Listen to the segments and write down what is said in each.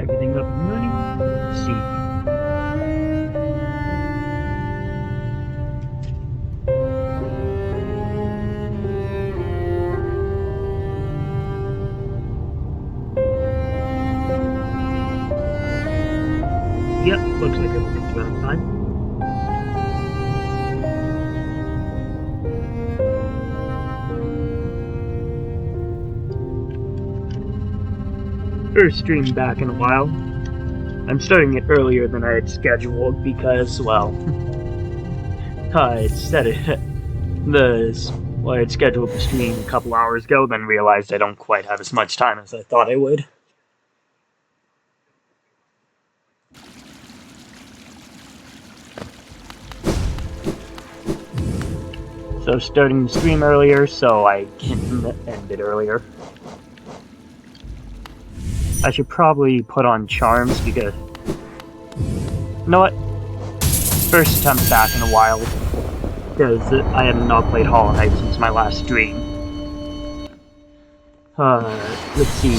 Everything up and running. Let's see. Yep, looks like everything's running fine. First stream back in a while. I'm starting it earlier than I had scheduled because, well, I had set it. I had scheduled the stream a couple hours ago, then realized I don't quite have as much time as I thought I would. So starting the stream earlier so I can end it earlier. I should probably put on charms because... You know what? First attempt back in a while. Because I have not played Hollow Knight since my last stream. Let's see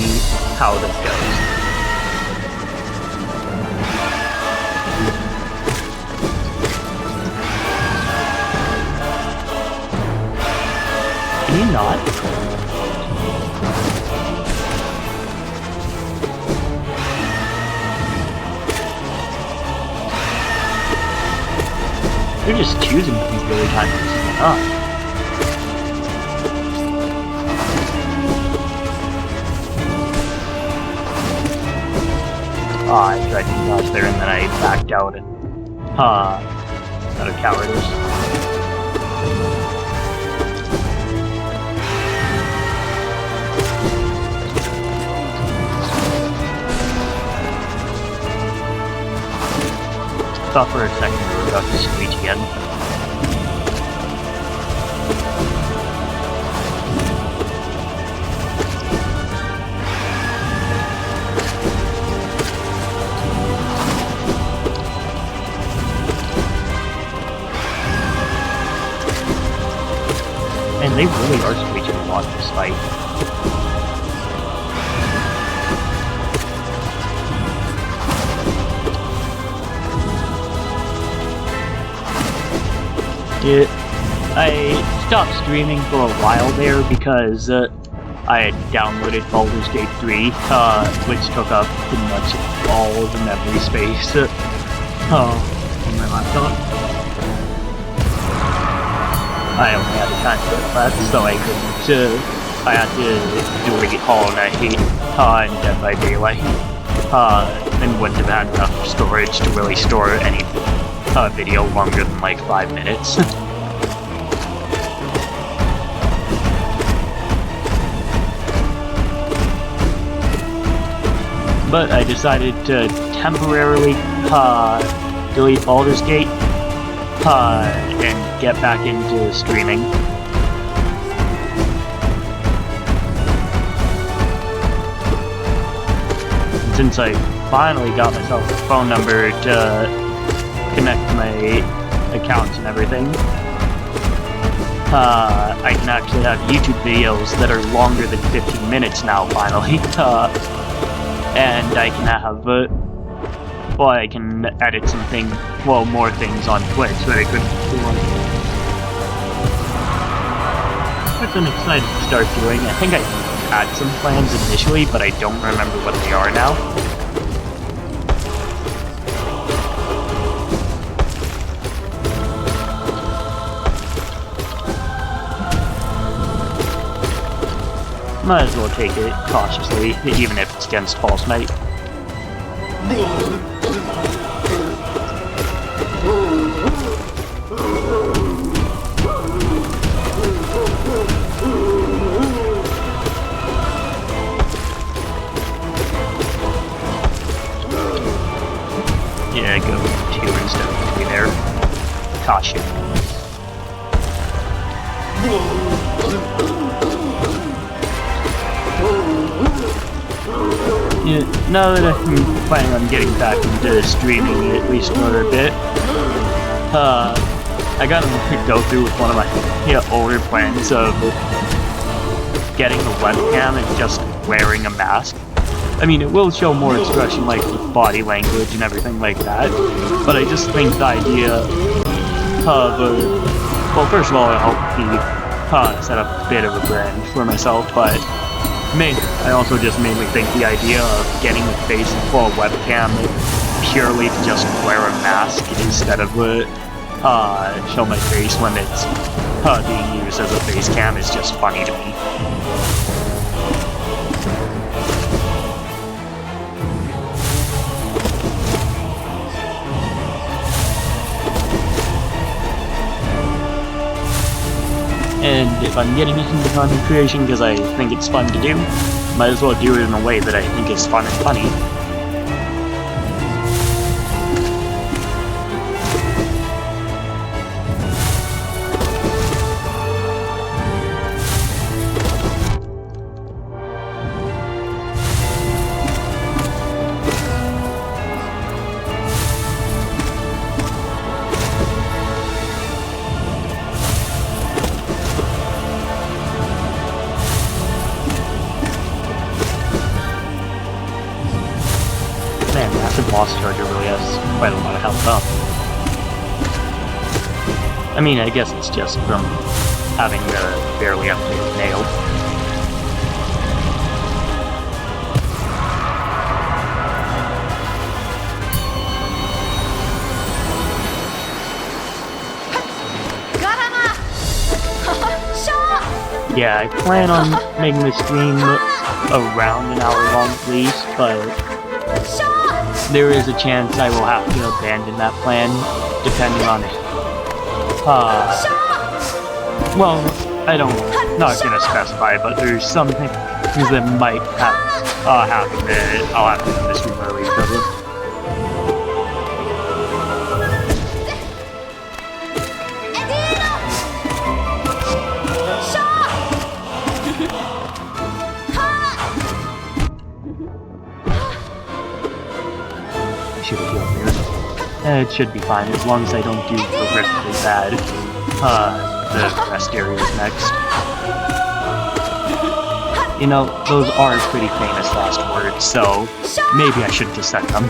how this goes. Can you not? You're just choosing these really times up. I tried to dodge there and then I backed out and out of cowardice. Thought for a second we were about to screech again. And they really are screeching a lot in this fight. I stopped streaming for a while there because I had downloaded Baldur's Gate 3, which took up pretty much all of the memory space on my laptop. I only had the time for it left, so I couldn't, I had to do Hollow Knight and Dead by Daylight, and wouldn't have had enough storage to really store any video longer than like 5 minutes. But I decided to temporarily delete Baldur's Gate and get back into streaming. And since I finally got myself a phone number to connect my accounts and everything, I can actually have YouTube videos that are longer than 15 minutes now, finally. And I can have, I can edit more things on Twitch that I couldn't before. Which I'm excited to start doing. I think I had some plans initially, but I don't remember what they are now. Might as well take it cautiously, even if it's against False Knight. Yeah, go 2 instead of 3 there. Caution. Yeah, now that I'm planning on getting back into streaming at least for a bit, I gotta go through with one of my older plans of getting a webcam and just wearing a mask. I mean, it will show more expression, like with body language and everything like that, but I just think the idea of, well, first of all, it'll help me set up a bit of a brand for myself, but I also just mainly think the idea of getting the face full webcam purely to just wear a mask instead of show my face when it's being used as a face cam is just funny to me. And if I'm getting into content creation because I think it's fun to do, might as well do it in a way that I think is fun and funny. Boss charger really has quite a lot of health up. I mean, I guess it's just from having the barely updated nail. Yeah, I plan on making the stream around an hour long at least, but there is a chance I will have to abandon that plan, depending on it. Well, not gonna specify, but there's some things that might happen that I'll have to do this stream early because of. It should be fine, as long as I don't do horrifically bad. The rest areas next. You know, those are pretty famous last words, so maybe I should just set them.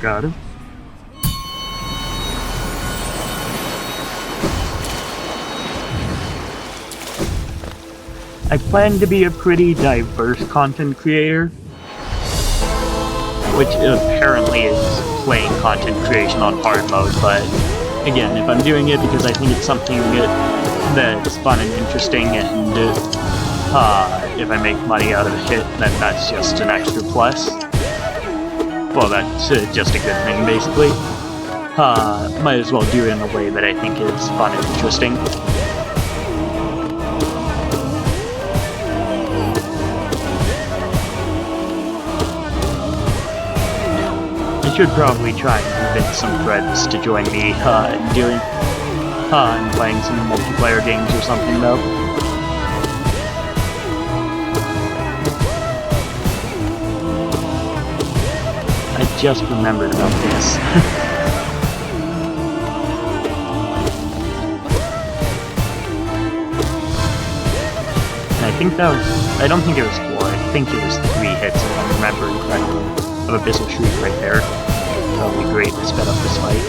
Got him. I plan to be a pretty diverse content creator, which apparently is playing content creation on hard mode, but again, if I'm doing it because I think it's something that's fun and interesting, and if I make money out of it, then that's just an extra plus. Well, that's just a good thing, basically. Might as well do it in a way that I think is fun and interesting. I should probably try and convince some friends to join me in playing some multiplayer games or something, though. I just remembered about this. And I think that was... I don't think it was 4, I think it was 3 hits if I'm remembering correctly, of Abyssal Shriek right there. Probably greatly sped up this fight.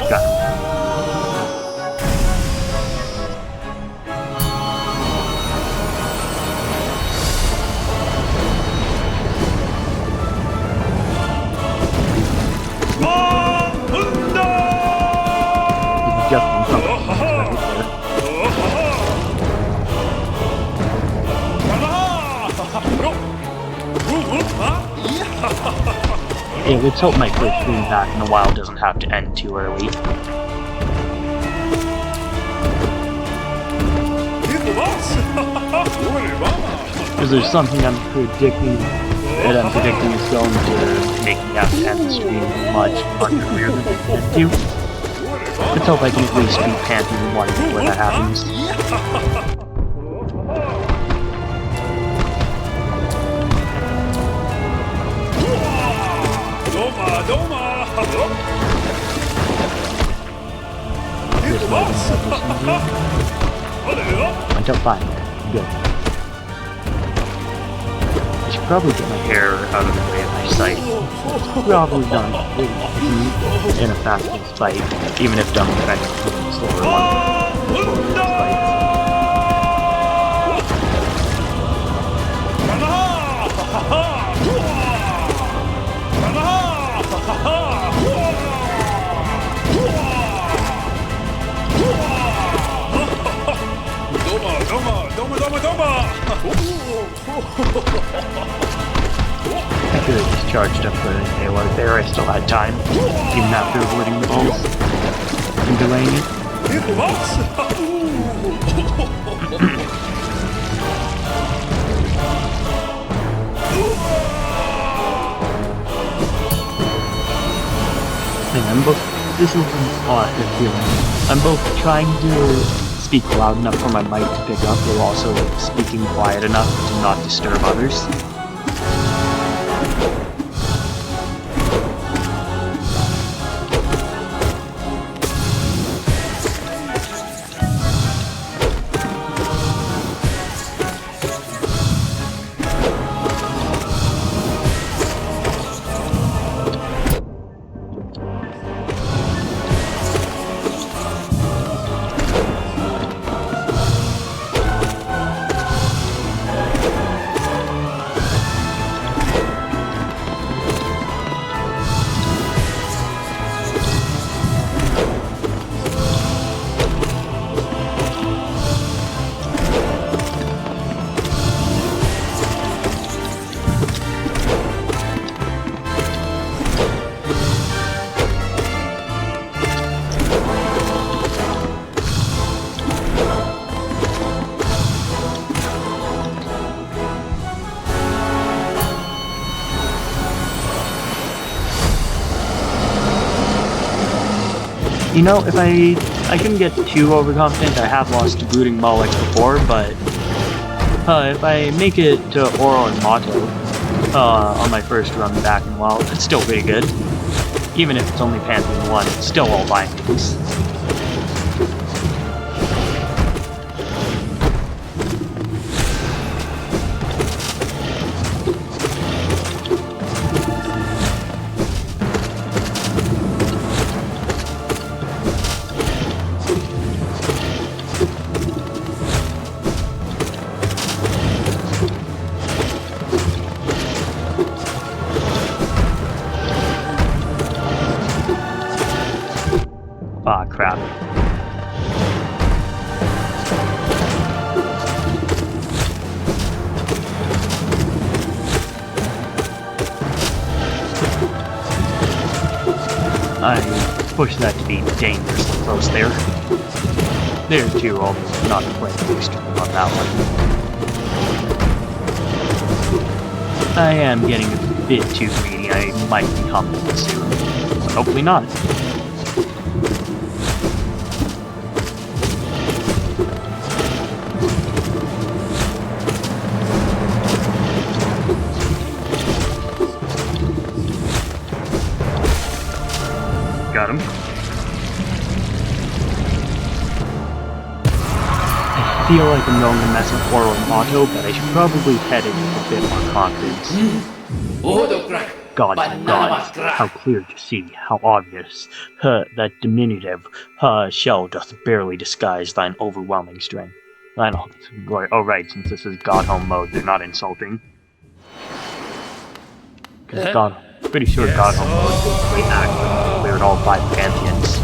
Got him. Just in front of him, right there. Yeah, let's hope my first stream back in a while doesn't have to end too early. Because there's something I'm predicting is going to make me have to end the stream much earlier than I meant to. Let's hope I can at least beat Pantheon 1 before that happens. Went up fine there. Good. I should probably get my hair out of the way of my sight. It's probably done in a fast-paced fight, even if done with a slower one. I could have just charged up for an AOR there, I still had time, even after avoiding the balls and delaying it. This is an awesome feeling. I'm both trying to speak loud enough for my mic to pick up, while also speaking quiet enough to not disturb others. You know, if I couldn't get too overconfident, I have lost to Brooding Mullick before, but if I make it to Oro and Mato on my first run back in a while, it's still pretty good. Even if it's only Pantheon 1, it's still all bindings. Ah, crap. I pushed that to be dangerously close there. There too, although not quite extreme on that one. I am getting a bit too greedy. I might be humbled soon. But hopefully not. Got him. I feel like I'm going to mess with Oro and Mato, but I should probably head in with a bit more confidence. God, how clear to see, how obvious, that diminutive, shell doth barely disguise thine overwhelming strength. Oh right, since this is God Home mode, they're not insulting. Because pretty sure God Home mode basically acts cleared all 5 Pantheons.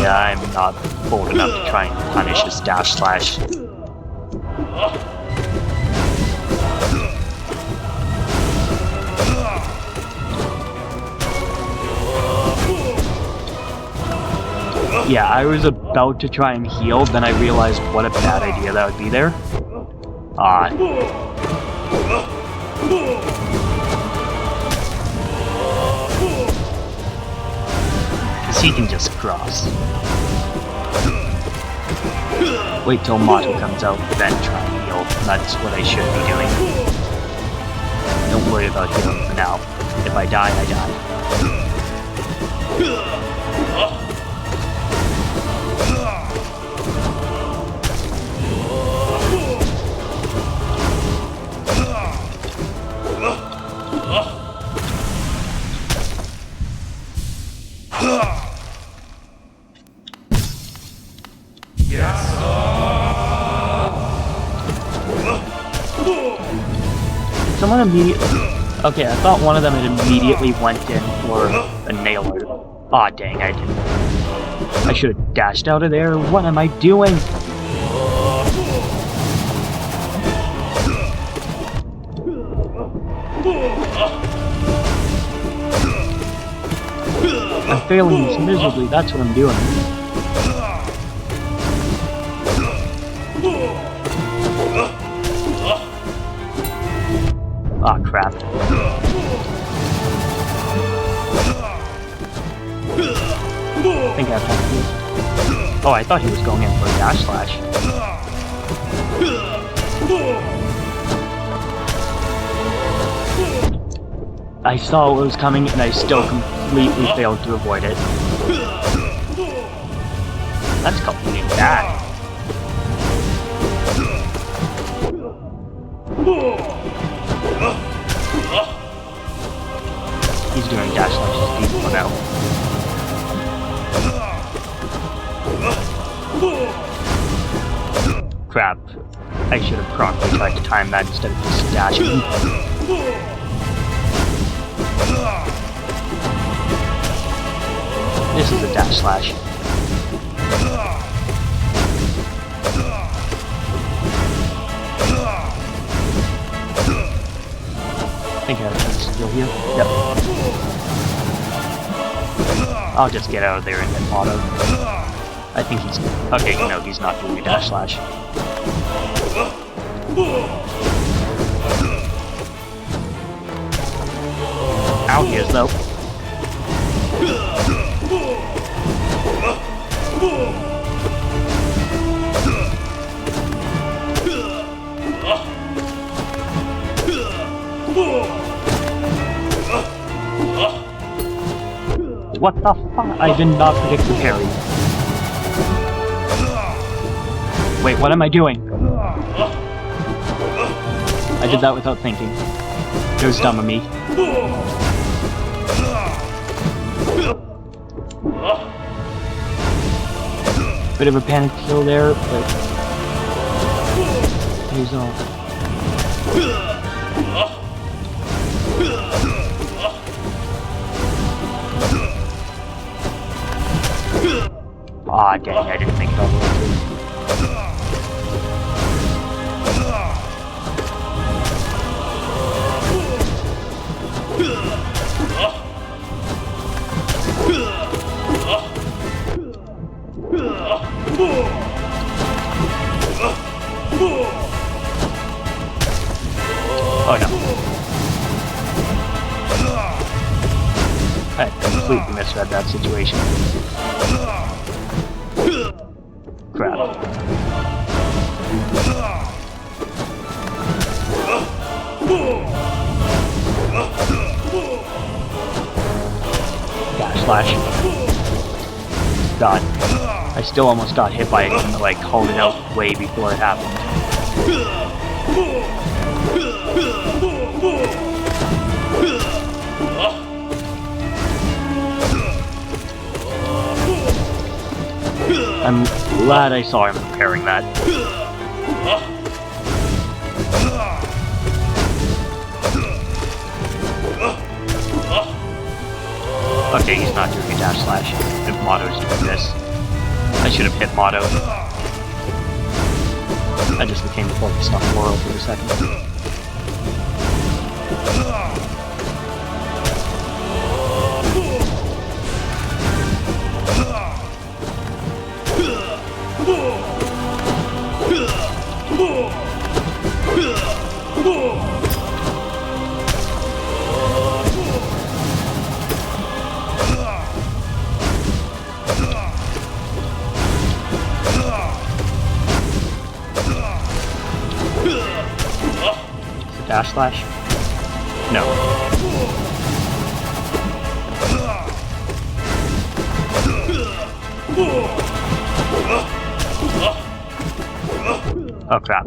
Yeah, I'm not bold enough to try and punish his dash slash. Yeah, I was about to try and heal, then I realized what a bad idea that would be there. Because he can just cross. Wait till Motto comes out, then try and heal. That's what I should be doing. Don't worry about healing for now. If I die, I die. Someone immediately... Okay, I thought one of them had immediately went in for a nailer. Aw, dang, I didn't. I should have dashed out of there. What am I doing? I'm failing this miserably, that's what I'm doing. Aw, crap. I think I have time to do. Oh, I thought he was going in for a dash slash. I saw what was coming and I still completely failed to avoid it. That's completely bad. He's doing dash slashes deep for now. Crap. I should have properly tried to time that instead of just dashing. This is a dash slash. I think I have a chance to heal here. Yep. I'll just get out of there and hit Motto. I think he's... Okay, no, he's not doing a dash slash. Out he is, though. What the fuck? I did not predict the parry. Wait, what am I doing? I did that without thinking. It was dumb of me. Bit of a panic kill there, but... He's off. Aw, dang, I didn't think it all the way through. Oh no. I completely misread that situation. Crap. Dash slash. God. I still almost got hit by it and like called it out way before it happened. I'm glad I saw him preparing that. Okay, he's not doing a dash slash. If Motto's doing this. I should have hit Motto. I just became focused on Laurel for a second. dash slash? No. Oh crap.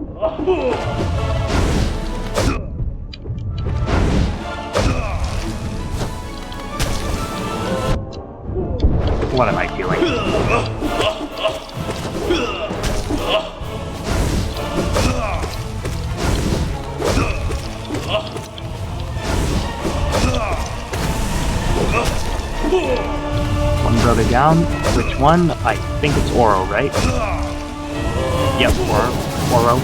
What am I doing? One brother down. Which one? I think it's Oro, right? Yep, Oro.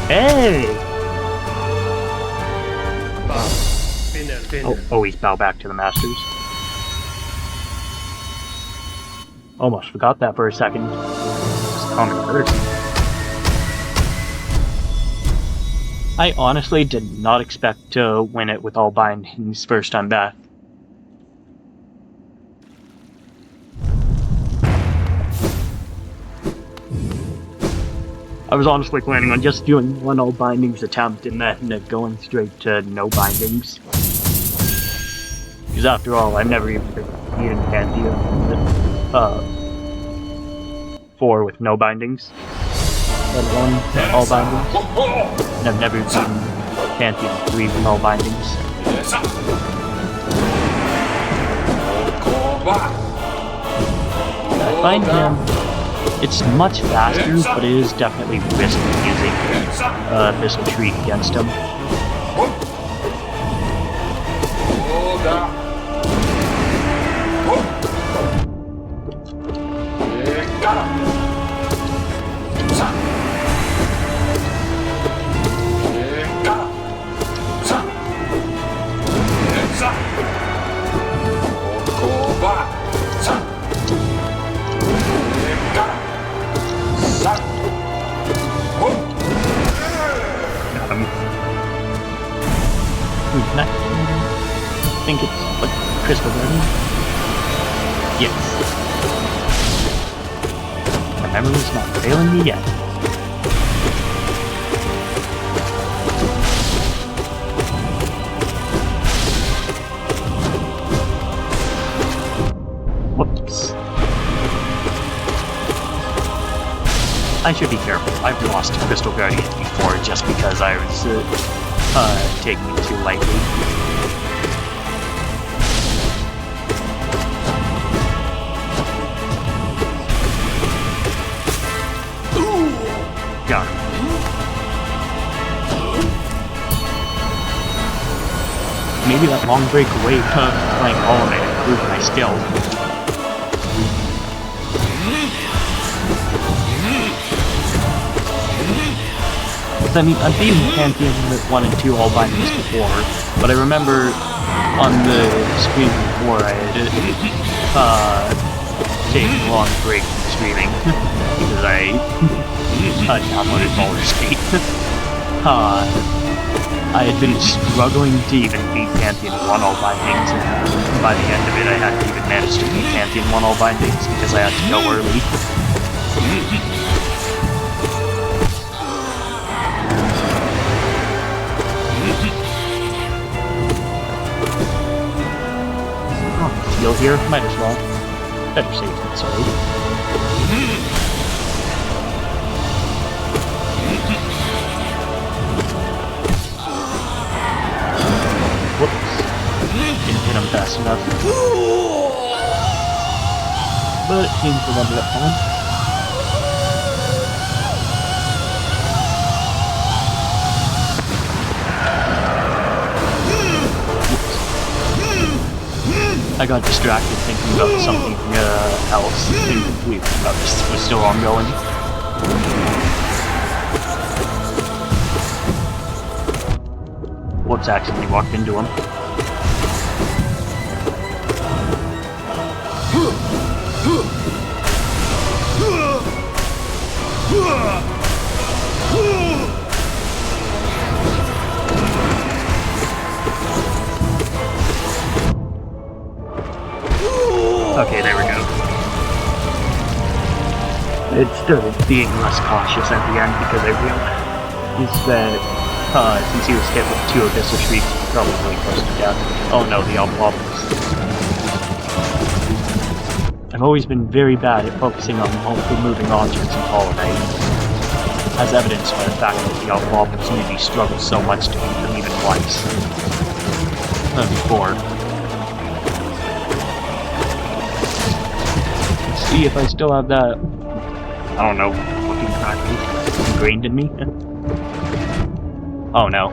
Hey! Oh, always bow back to the masters. Almost forgot that for a second. Just common courtesy. I honestly did not expect to win it with all bindings first time back. I was honestly planning on just doing one all bindings attempt and then going straight to no bindings. Because after all, I've never even beaten Pantheon 4 with no bindings. Let alone all bindings. And I've never beaten Pantheon 3 with all bindings. I find him... It's much faster, but it is definitely risky using Missile Shriek against him. I think it's like Crystal Guardian. Yes. My memory's not failing me yet. Whoops. I should be careful. I've lost Crystal Guardian before just because I was taking it too lightly. Got it. Maybe that long break away from playing Hollow Knight improved my skill. I mean, I've beaten Pantheon 1 and 2 all bindings before, but I remember on the screen before I had taken a long break from streaming because I downloaded Baldur's Gate. I had been struggling to even beat Pantheon 1 all bindings, and by the end of it I hadn't even managed to beat Pantheon 1 all bindings because I had to go early. Heal here, might as well. Better safe than sorry. Whoops. Didn't hit him fast enough. But it seems to ended up fine. I got distracted thinking about something else and completely forgot this was still ongoing. Whoops, accidentally walked into him. Okay, there we go. it started being less cautious at the end because I realized that since he was hit with 2 Abyssal Shrieks, he probably close to death. Oh no, the Alphabas. I've always been very bad at focusing on multiple moving objects in Hollow Knight, as evidenced by the fact that the Alphabas made me struggle so much to beat them even twice. Before. Let's see if I still have that, I don't know, looking practice ingrained in me. Oh no.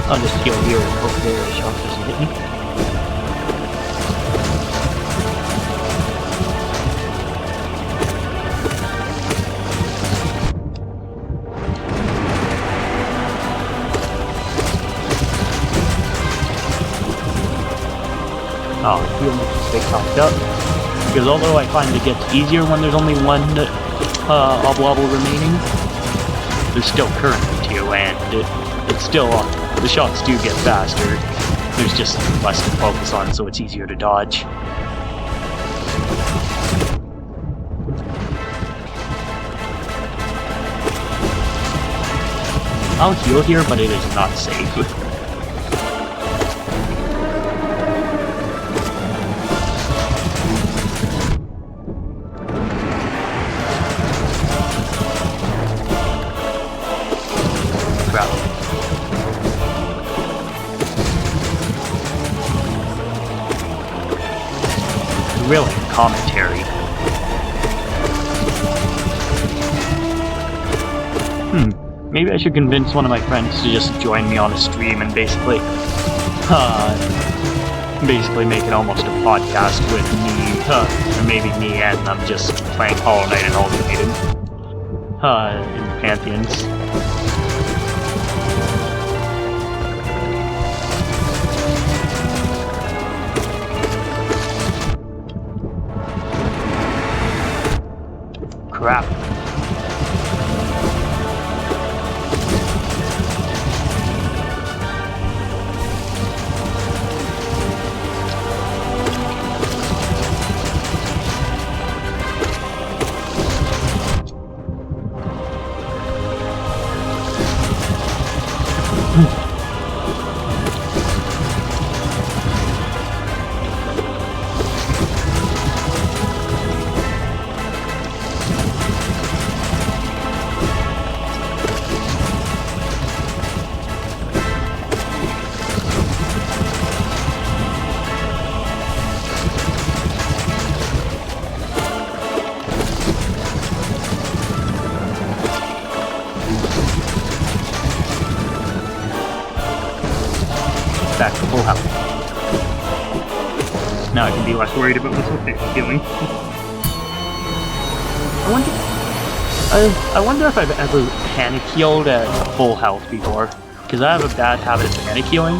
I'll just heal here and hopefully the shock doesn't hit me. Oh, I feel like they popped up. Because although I find it gets easier when there's only one Oblobble remaining, there's still currently 2, and it's still, the shots do get faster. There's just less to focus on, so it's easier to dodge. I'll heal here, but it is not safe. Really, commentary. Maybe I should convince one of my friends to just join me on a stream and basically make it almost a podcast with me, or maybe me and them just playing Hollow Knight and alternating, in the Pantheons. Crap. Back to full health. Now I can be less worried about what's feeling. I wonder if I've ever panic healed at full health before, because I have a bad habit of panic healing.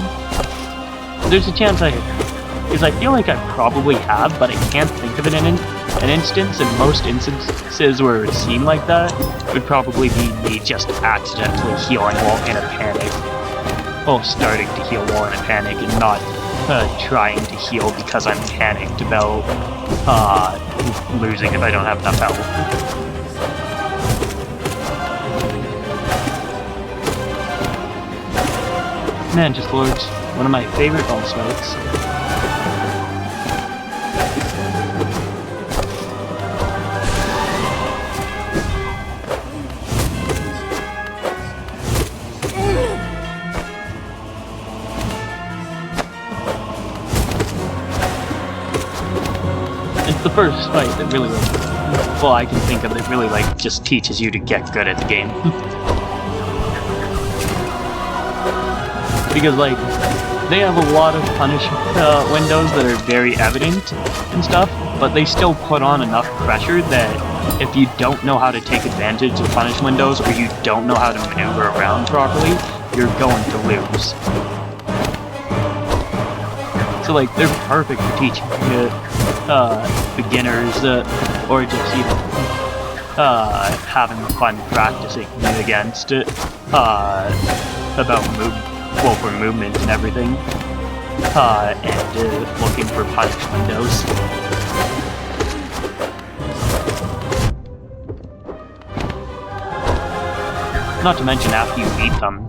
There's a chance because I feel like I probably have, but I can't think of it in an instance, and most instances where it would seem like that would probably be me just accidentally healing while in a panic. Well, starting to heal while in a panic and not trying to heal because I'm panicked about losing if I don't have enough health. Mantis Lords, one of my favorite boss fights. It's the first fight that really, well, I can think of that really, just teaches you to get good at the game. Because, they have a lot of punish windows that are very evident and stuff, but they still put on enough pressure that if you don't know how to take advantage of punish windows, or you don't know how to maneuver around properly, you're going to lose. So like they're perfect for teaching beginners or just having fun practicing against about for movement and everything, and looking for punish windows. Not to mention, after you beat them,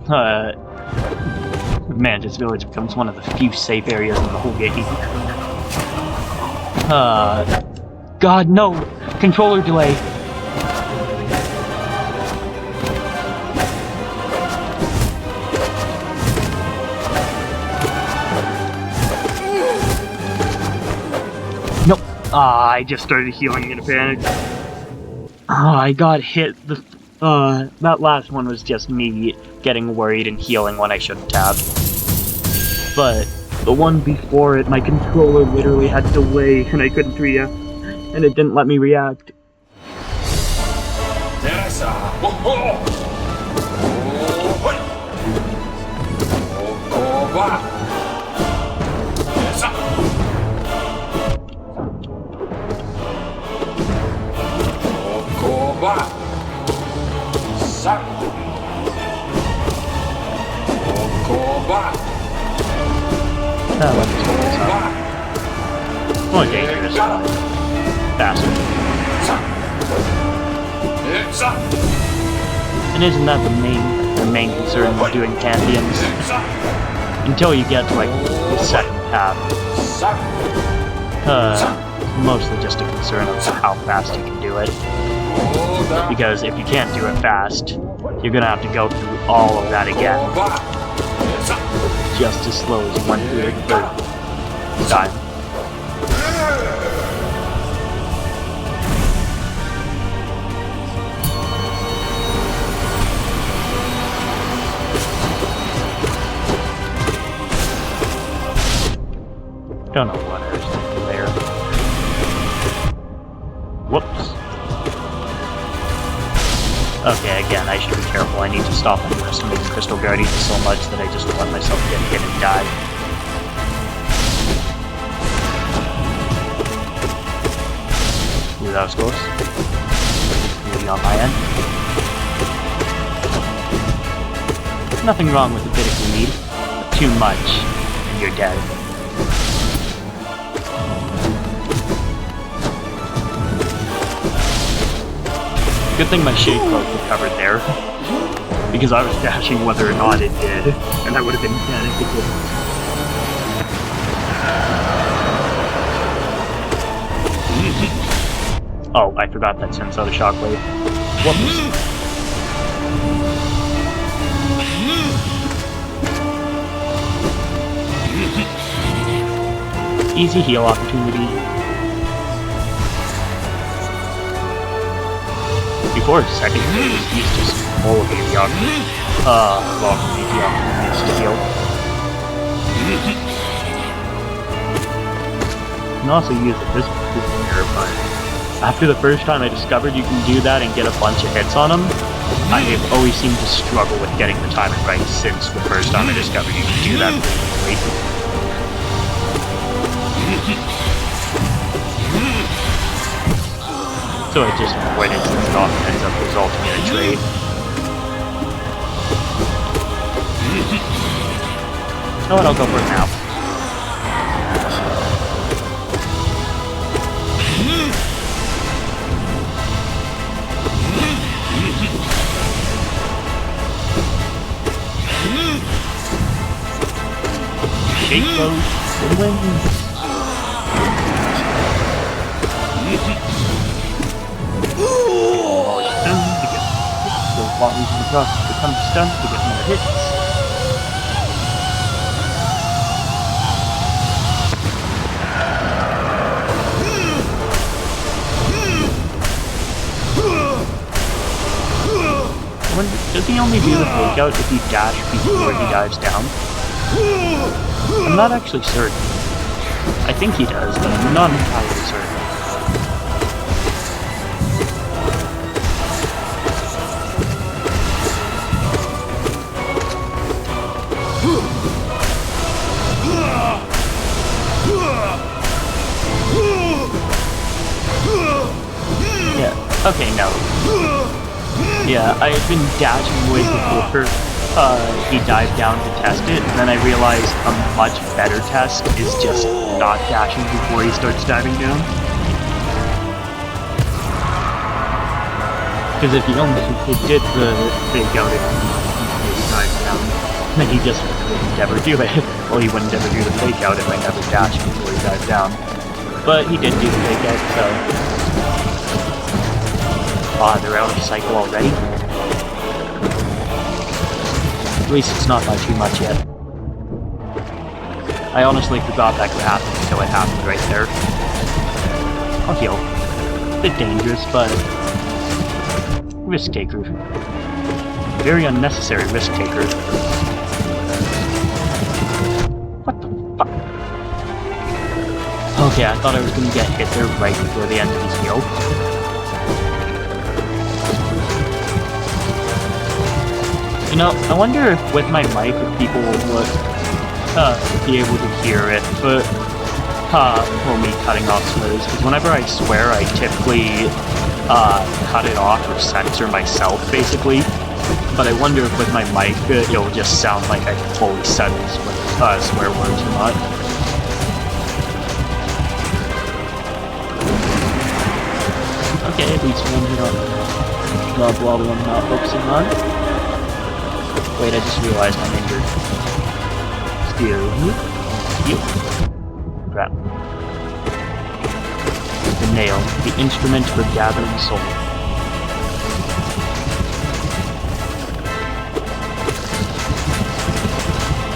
Mantis Village becomes one of the few safe areas in the whole game. God, no! Controller delay! Nope. I just started healing in a panic. I got hit. That last one was just me getting worried and healing when I shouldn't have. But the one before it, my controller literally had delay and I couldn't react, and it didn't let me react. More dangerous, faster. And isn't that the main concern with doing Pantheons? Until you get to like the second half, mostly just a concern of how fast you can do it. Because if you can't do it fast, you're gonna have to go through all of that again, just as slow as you went through it the first time. Don't know what I was thinking there. Whoops. Okay, again, I should be careful. I need to stop underestimating Crystal Guardians so much that I just let myself get hit and die. Ooh, that was close. Maybe on my end. Nothing wrong with a bit of greed, but too much, and you're dead. Good thing my shade cloak recovered there, because I was dashing whether or not it did, and I would have been dead if it didn't. Oh, I forgot that sends out a shockwave. Whoops. Easy heal opportunity. Before his second phase, he's just full of easy opportunities to heal. You can also use it this here, but after the first time I discovered you can do that and get a bunch of hits on him, I have always seemed to struggle with getting the timing right since the first time I discovered you can do that really quickly. So I just avoid it since it often ends up resulting in a trade. Oh, and I'll go for it now. Shake those and win. While using the grass to become stunned to get more hits. Does he only do the fake out if you dash before he dives down? I'm not actually certain. I think he does, but I'm not entirely certain. Okay, no. Yeah, I had been dashing away before he dived down to test it, and then I realized a much better test is just not dashing before he starts diving down. Because if you don't, it did the fake out if he dives down, then he just wouldn't ever do it. Well, he wouldn't ever do the fake out if I never dashed before he dived down. But he did do the fake out, so... Ah, they're out of cycle already? At least it's not by too much yet. I honestly forgot that could happen until it happened right there. I'll heal. A bit dangerous, but... risk taker. Very unnecessary risk taker. What the fuck? Okay, I thought I was gonna get hit there right before the end of his heal. You know, I wonder if with my mic if people would be able to hear it, but for me cutting off swears, because whenever I swear I typically cut it off or censor myself basically, but I wonder if with my mic it'll just sound like I fully censor swear words or not. Okay, at least one hit on the blob I'm not focusing on. Wait, I just realized I'm injured. Still. Crap. The nail, the instrument for gathering soul.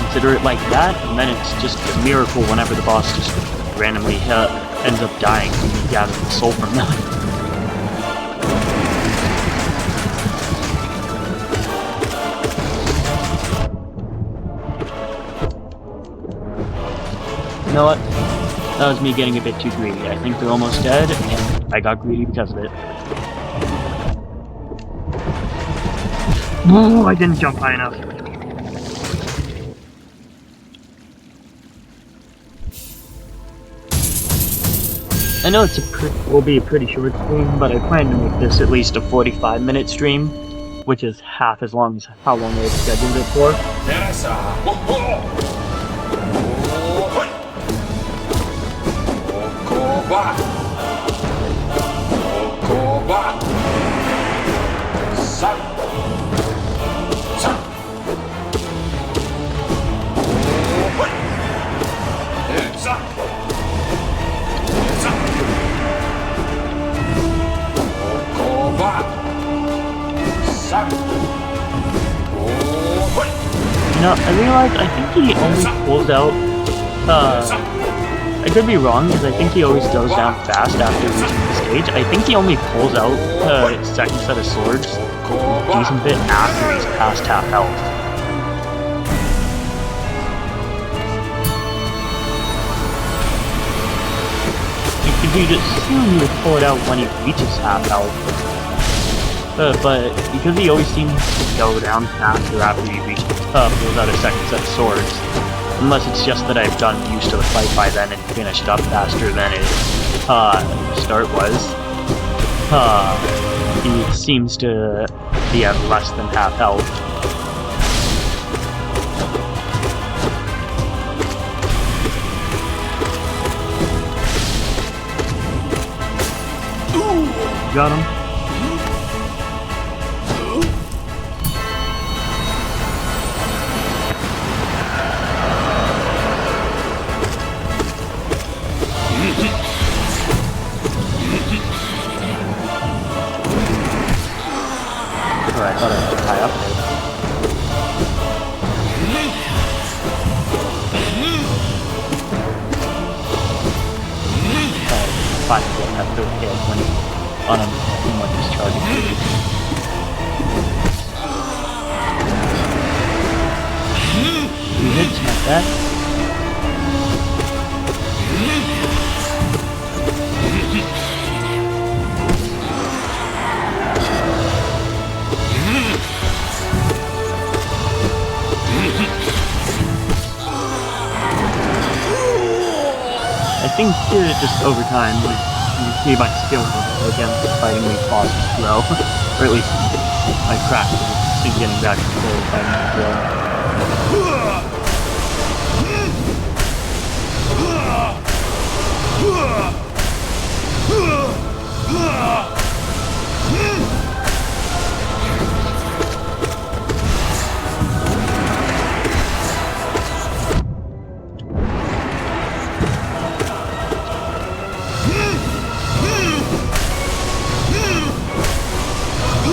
Consider it like that, and then it's just a miracle whenever the boss just randomly ends up dying and you gather the soul from them. You know what? That was me getting a bit too greedy. I think they're almost dead, and I got greedy because of it. Oh, I didn't jump high enough. I know it will be a pretty short stream, but I plan to make this at least a 45-minute stream, which is half as long as how long I had scheduled it for. You know, I realized I think he only pulls out, I could be wrong, because I think he always goes down fast after reaching the stage. I think he only pulls out his second set of swords a decent bit after he's past half health. If you just assume he would pull it out when he reaches half health. But because he always seems to go down faster after he pulls out a second set of swords, unless it's just that I've gotten used to the fight by then and finished up faster than his start was, he seems to be at less than half health. Got him. I thought I could tie up there. Fine, get that third hit when on him when he's charging. 3 hits, not bad. I think just over time, see my skill level against fighting weak bosses low. Or at least my practice in getting back to full fighting weak low.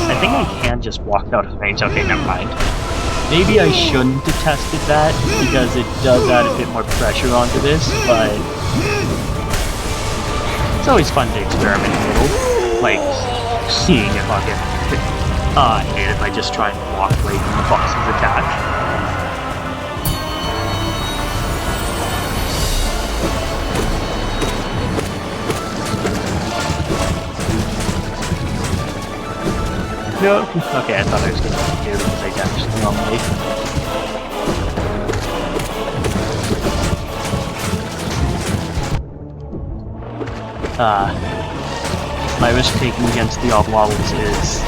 I think I can just walk out of range. Okay, never mind. Maybe I shouldn't have tested that, because it does add a bit more pressure onto this, but it's always fun to experiment a little, like seeing if I'll get hit if I just try and walk away from the boss's attack. No. Okay, I thought I was going to do it because I damaged the wrong way. My risk taking against the Oblobbles is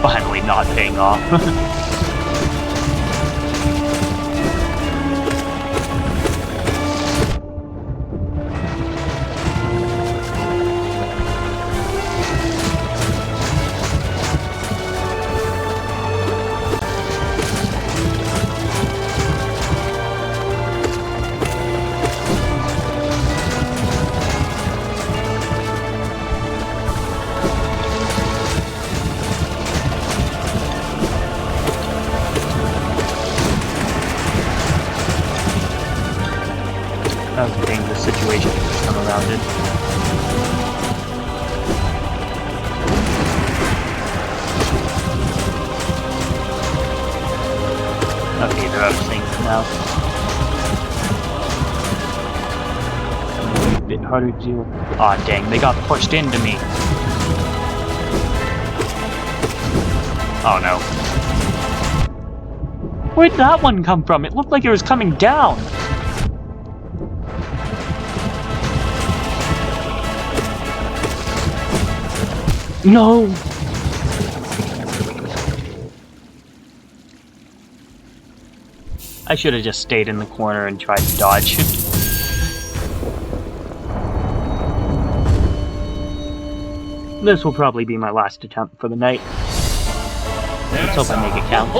finally not paying off. That was a dangerous situation to come around in. Okay, they're out of sync now. A bit harder to do. Aw, dang, they got pushed into me. Oh no. Where'd that one come from? It looked like it was coming down. No! I should have just stayed in the corner and tried to dodge. This will probably be my last attempt for the night. Let's hope I make it count.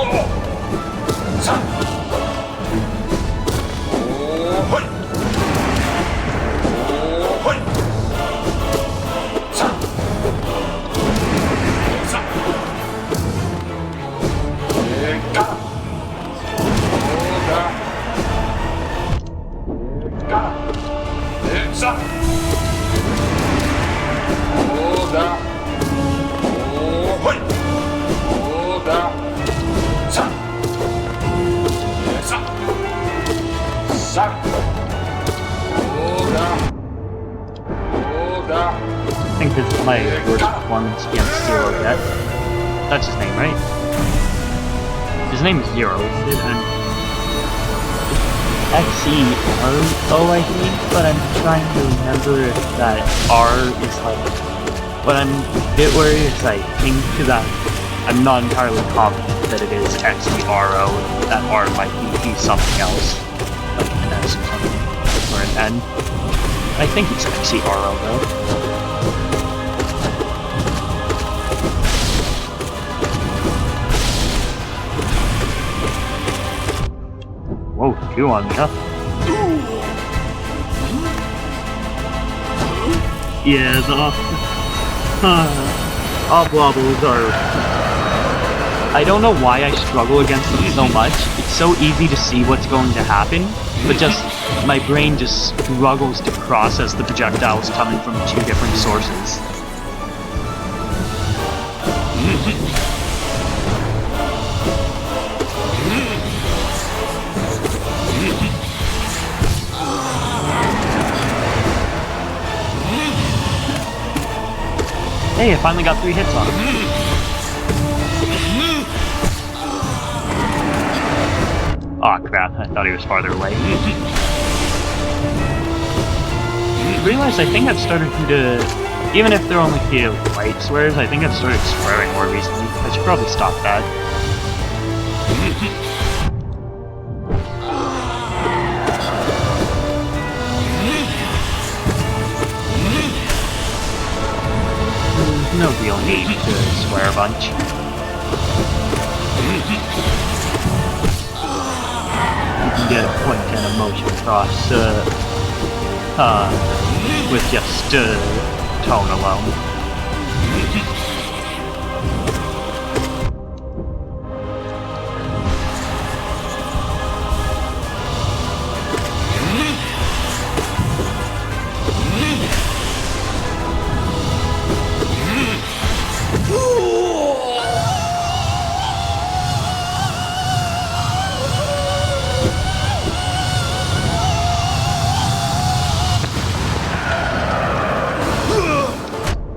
I think this is my worst performance against Zero yet. That's his name, right? His name is Zero, and XERO, I think, but I'm trying to remember if that R is like... But I'm a bit worried because I think that I'm not entirely confident that it is XERO, that R might be something else, like an S or something, or an N. I think it's XERO though. Whoa, 2 on me, huh? Yeah, the Oblobbles are... I don't know why I struggle against them so much. It's so easy to see what's going to happen, but just my brain just struggles to process the projectiles coming from 2 different sources. Hey, I finally got 3 hits on him. Aw, crap. I thought he was farther away. realized I think I've started to, even if they're only few light swears, I think I've started swearing more recently. I should probably stop that. There's no real need to swear a bunch. You can get a point and emotion across with just tone alone.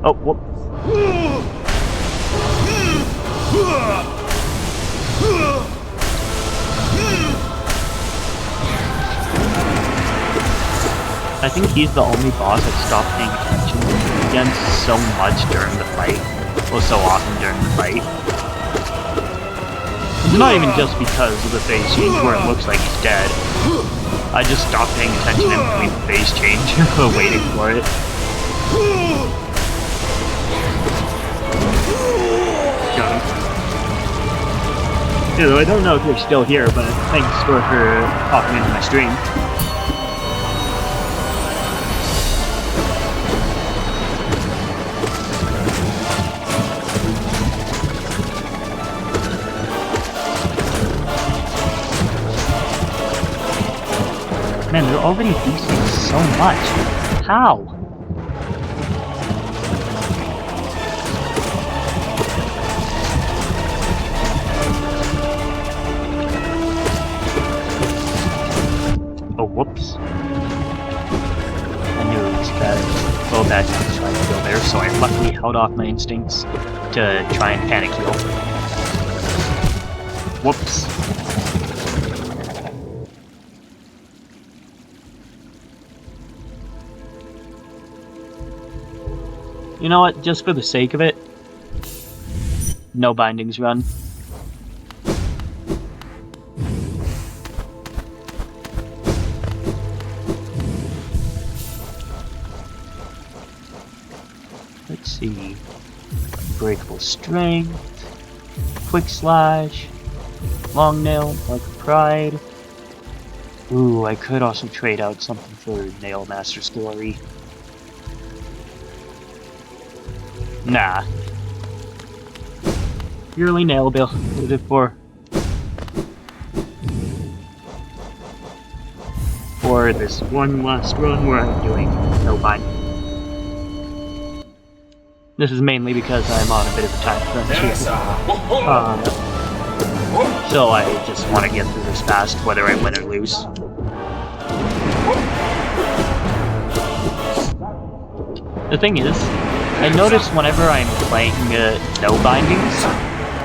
Oh, whoop. I think he's the only boss I've stopped paying attention against so much during the fight. Well, so often during the fight. It's not even just because of the phase change where it looks like he's dead. I just stopped paying attention in between the phase change, waiting for it. Dude, I don't know if you're still here, but thanks for popping into my stream. Man, they're already decent so much. How? Oh, whoops. I knew it was bad. Well, bad time to try to kill there, so I luckily held off my instincts to try and panic heal. Whoops. You know what? Just for the sake of it, no bindings run. Let's see. Unbreakable Strength, Quick Slash, Long Nail, Mark of Pride. Ooh, I could also trade out something for Nail Master's Glory. Nah. Purely nail bill. What is it for? For this one last run where I'm doing no bind. This is mainly because I'm on a bit of a time crunch. So I just want to get through this fast, whether I win or lose. The thing is, I notice whenever I'm playing no bindings,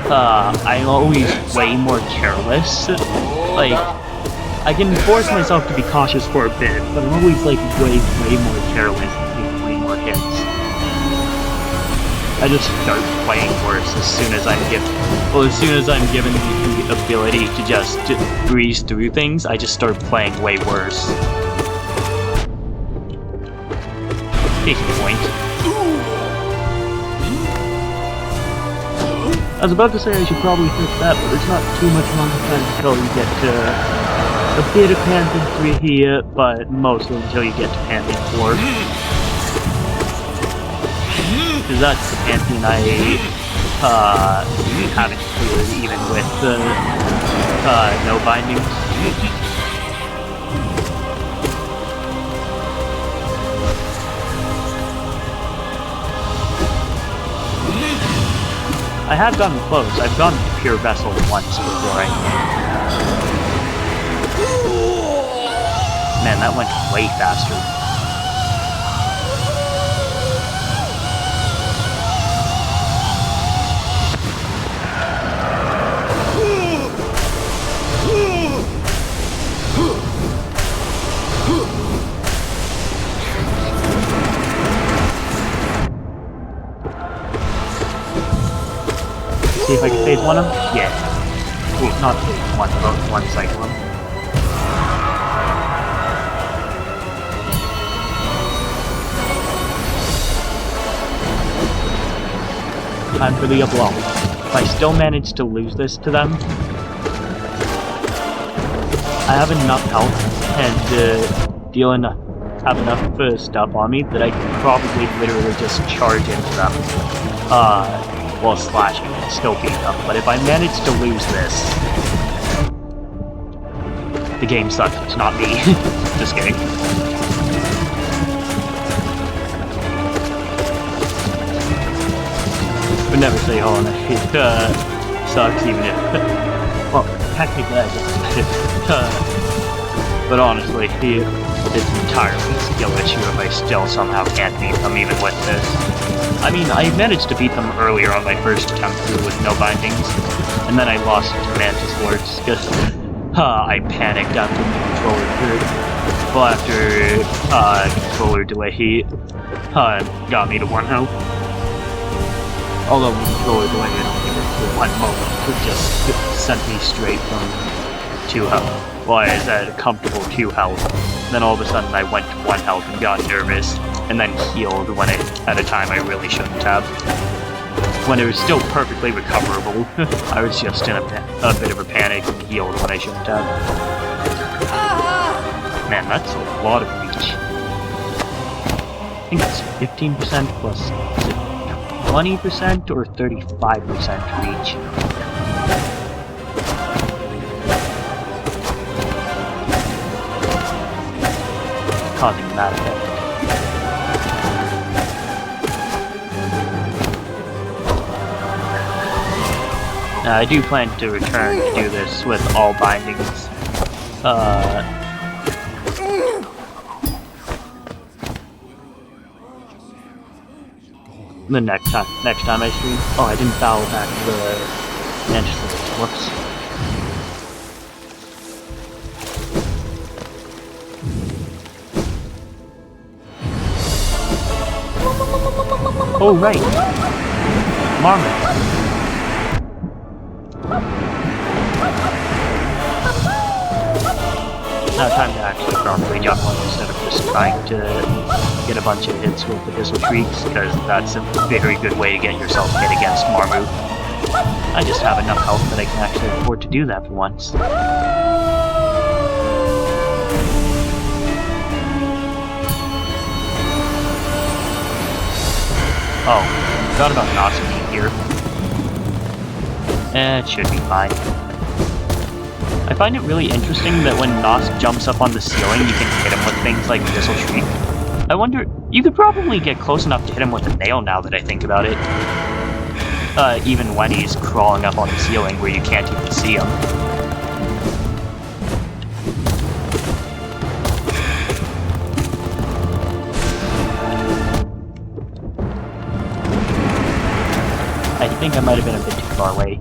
I'm always way more careless. Like, I can force myself to be cautious for a bit, but I'm always like way more careless, taking way more hits. I just start playing worse as soon as I'm given the ability to just breeze through things. I just start playing way worse. Case in point. I was about to say I should probably fix that, but there's not too much longer time until you get to a bit of Pantheon 3 here, but mostly until you get to Pantheon 4. Because that's the Pantheon I haven't cleared even with no bindings. I have gotten close. I've gone to Pure Vessel once before. Man, that went way faster. see if I can phase one him. Yeah. Well, not phase one, but one cycle him. Time for the blow. If I still manage to lose this to them, I have enough health and have enough stuff on me that I can probably literally just charge into them while slashing and still beat them. But if I manage to lose this, the game sucks. It's not me. Just kidding. Would never say, oh, it sucks even if, well, technically I just but honestly, it's entirely a skill issue if I still somehow can't beat them even with this. I mean, I managed to beat them earlier on my first attempt through with no bindings, and then I lost to Mantis Lords because I panicked after the controller third. Well, after controller delay, he got me to 1 health. Although the controller delay it only for 1 moment, it just sent me straight from 2 health. Well, I was at a comfortable 2 health. Then all of a sudden I went to 1 health and got nervous, and then healed when at a time I really shouldn't have. When it was still perfectly recoverable, I was just in a bit of a panic and healed when I shouldn't have. Man, that's a lot of reach. I think it's 15% plus, is it 20% or 35% reach? Causing that effect. I do plan to return to do this with all bindings. The next time I stream. Oh, I didn't battle back the Mantis. Whoops. Oh, right! Marmot! Now time to actually properly jump on instead of just trying to get a bunch of hits with the Abyssal Shrieks, because that's a very good way to get yourself hit against Marmot. I just have enough health that I can actually afford to do that for once. Oh, forgot about Nosk being here. It should be fine. I find it really interesting that when Nosk jumps up on the ceiling, you can hit him with things like Abyssal Shriek. I wonder, you could probably get close enough to hit him with a nail now that I think about it. Even when he's crawling up on the ceiling where you can't even see him. I think I might have been a bit too far away.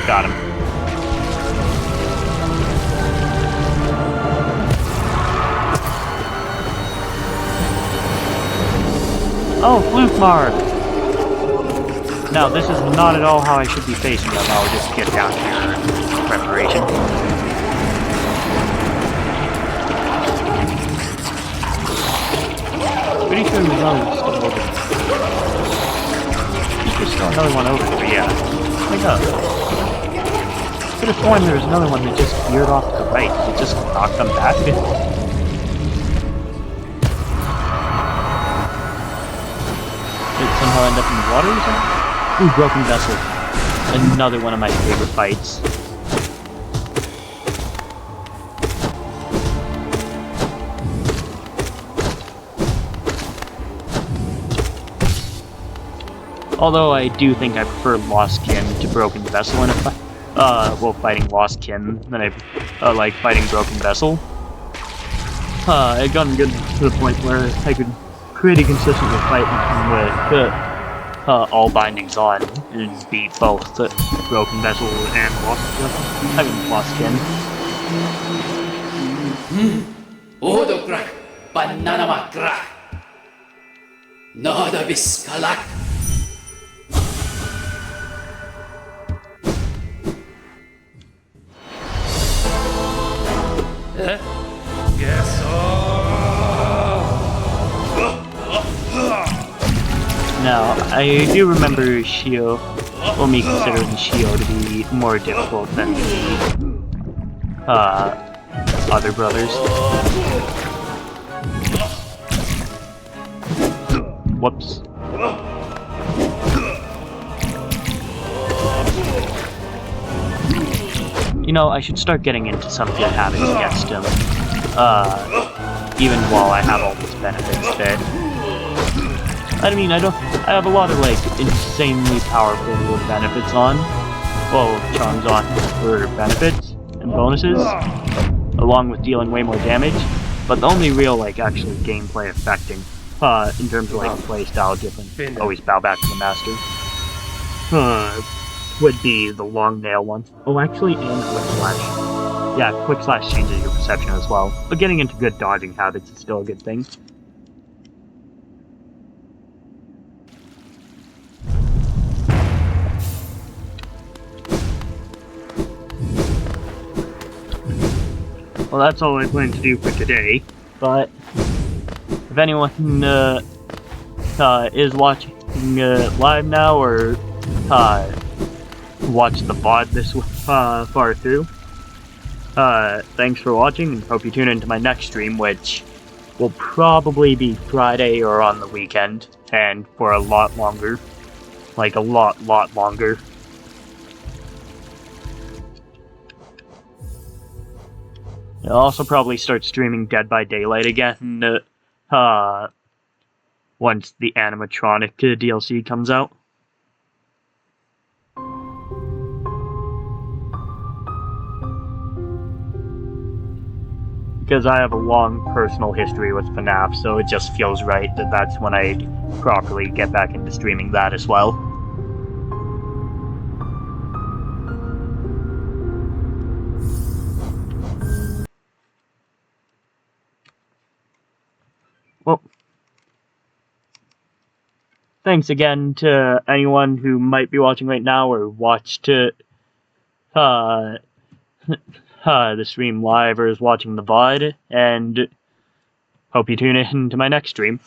Got him. Oh, Flukemar! Now, this is not at all how I should be facing them. I'll just get down here in preparation. Pretty sure there's another one still over there. There's still another one over there, yeah. Wake up. Could have sworn there was another one that just veered off to the right. Did it just knock them back? Did it somehow end up in the water or something? Ooh, Broken Vessel. Another one of my favorite fights. Although I do think I prefer Lost Kin to Broken Vessel in a fight. Well, fighting Lost Kin than I like fighting Broken Vessel. I'd gotten good to the point where I could pretty consistently fight with all bindings on and beat both the Broken Vessel and Lost Kin. I mean, Lost Kin. Banana Gra. Nada Viscalac. Yes. Now, I do remember Shio, well, me considering Shio to be more difficult than the other brothers. Whoops. You know, I should start getting into some good habits against him. Even while I have all these benefits that... I mean, I have a lot of, like, insanely powerful benefits on. Well, charms on for benefits and bonuses, along with dealing way more damage. But the only real, like, actually gameplay affecting, in terms of, like, playstyle different, always bow back to the master, would be the long nail one. Oh, actually, and quick slash. Yeah, quick slash changes your perception as well, but getting into good dodging habits is still a good thing. Well, that's all I plan to do for today, but if anyone is watching live now, or watch the VOD this far through, thanks for watching, and hope you tune into my next stream, which will probably be Friday or on the weekend, and for a lot longer. Like, a lot longer. I'll also probably start streaming Dead by Daylight again, once the animatronic DLC comes out. Because I have a long personal history with FNAF, so it just feels right that that's when I properly get back into streaming that as well. Well, thanks again to anyone who might be watching right now or watched the stream live or is watching the VOD, and hope you tune in to my next stream.